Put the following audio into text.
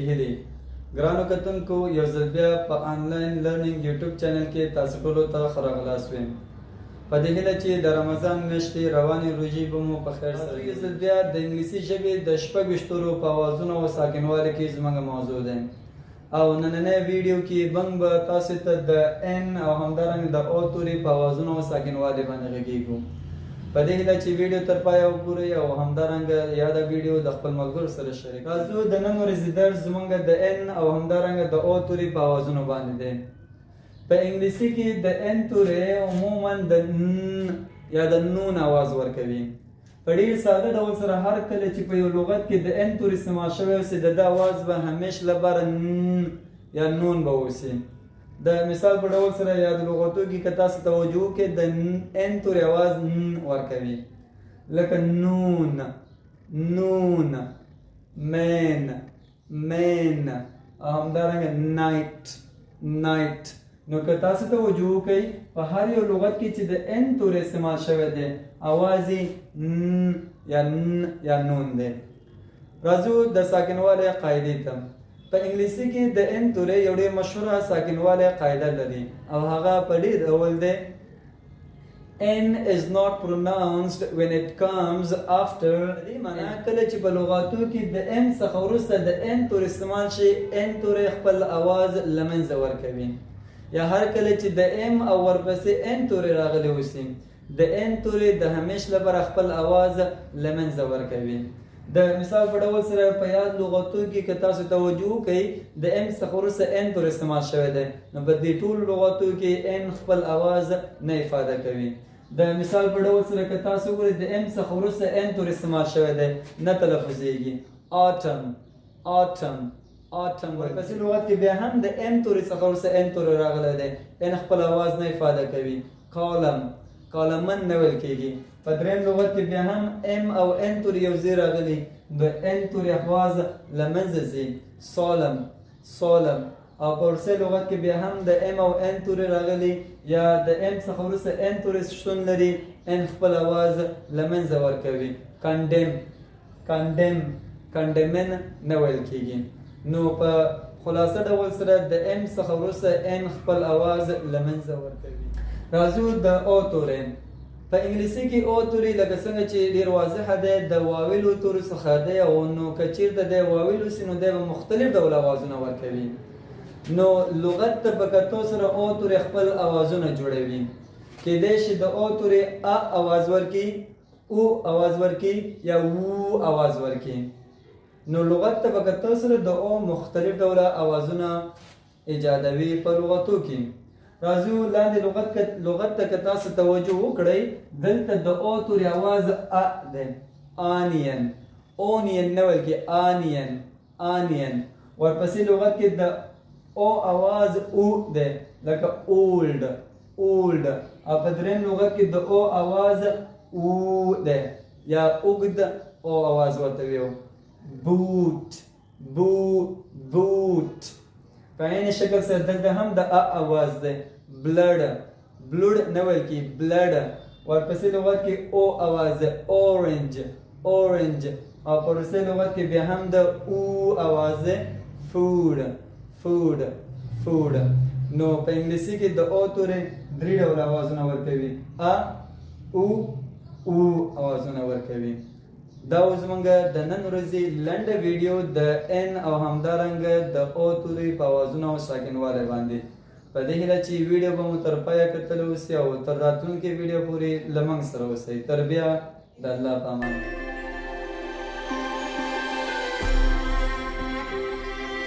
هیلې. ګرانو کتونکو یو ځل بیا په آنلاین لرنینګ یوټیوب چینل کې تاسو ټولو ته ښه راغلاست وایم. په دې هیله چې د رمضان میاشتې روانې روژې به مو په خیر سره یو ځل بیا د انګلیسي ژبې د 26 په اوازونو او ساکنوالي کې زموږ موضوع دی. او نننۍ ویډیو کې موږ به تاسو ته د ان او همدارنګه د او توري په اوازونو او ساکنوالي باندې غږیږو. په دې هیله چې ویډیو تر پایه وګورئ او همدارنګه یاده ویډیو د خپل ملګرو سره شریک کړئ. راځو د نن ورځې درس زموږ د ان او همدارنګه د او توري په اوازونو باندې دی. په انګلیسي کې د ان توري عموما د ن یا د نون आवाज ورکوي. په ډیر ساده ډول سره هر کله چې په یو لغت کې د ان توري استعمال شوی وي د आवाज به همیش لپاره ن یا نون به وسی. د مثال په ډول سره یا د لغتو کې که تاسو توجه وکړئ د ان توري आवाज ن ورکوي لکه نون نون مین مین همدارنګه نایټ نایټ. نو که تاسو توجه وکړئ په هر یو لغت کې چې د ان توري استعمال شوی دی आवाज یې ن یا نون دی. راځو د ساکنوالي قاعدې ته. په انګلیسي کې د ان توري یو ډېر مشهوره ساکنواله قاعده لري او هغه په دې ډول ده n is not pronounced when it comes after. دې معنی کله چې په لغاتو کې د n څخه وروسته د n توري استعمال شي n توري خپل आवाज لمنځه ورکوي یا هر کله چې د m او ورپسې n توري راغلي وسی د n توري د همیش لپاره خپل आवाज لمنځه ورکوي. د مثال په ډول سره په یاد لغتو کې که تاسو توجه وکړئ د ام څخه وروسته ان تور استعمال شوی دی نو په دې ټولو لغتو کې ان خپل आवाज نه افاده کوي. د مثال په ډول سره که تاسو وګورئ د ام څخه وروسته ان تور استعمال شوی دی نه تلفظیږي. autumn autumn autumn. ورپسې لغت کې بیا هم د ام تور څخه وروسته ان تور راغلی دی ان خپل आवाज نه افاده کوي. column کالمن نه ویل کېږي. په درېیم لغت کې بیا هم ام او ان توري یو ځای راغلي د ان توري आवाज له منځه ځي. solemn solemn. او په ورسې لغت کې بیا هم د ام او ان توري راغلي یا د ام څخه وروسته ان توري شتون لري ان خپل आवाज له منځه ورکوي. condemn condemn condemn نه ویل کېږي. نو په خلاصه ډول سره د ام څخه وروسته ان خپل आवाज له منځه ورکوي. راځو د او توري. په انګلیسي کې او توري لکه څنګه چې ډیر واضح دی د واویلو توري څخه دی او نو که چیرته د واویلو سي نو د مختلف ډول اوازونه ورکوي. نو لغت ته په کتو سره او توري خپل اوازونه جوړوي. کېدای شي د او توري ا आवाज ورکي او आवाज ورکي یا و आवाज ورکي. نو لغت ته په کتو سره د او مختلف ډول اوازونه ایجادوي په لغتو کې. راځو لاندې لغت ته که تاسو توجه وکړئ دلته د او توري आवाज ا دی. onion اونین نه ویل کېږي onion onion. ورپسې لغت کې د او आवाज او دی لکه old old. او په درېیم لغت کې د او आवाज او دی یا اوږد او आवाज ورته ویو. boot boot. په عین شکل سره دلته هم د ا आवाज دی. blood blood نه ویل کېږي blood. ورپسې لغت کې او आवाज دی. orange orange. او په وروستۍ لغت کې بیا هم د او आवाज دی. food food food. نو په انګلیسي کې د او توري درې ډول اوازونه ورکوي. ا او او اوازونه ورکوي. دا زمونږ د نن ورځې لنډه ویډیو د ان او همدارنګه د او توري په اوازونو او ساکنوالی باندې. په دې هیله چې ویډیو به مو تر پایه کتلی اوسي او تر راتلونکې ویډیو پورې له موږ سره اوسئ. تر بیا د الله په امان.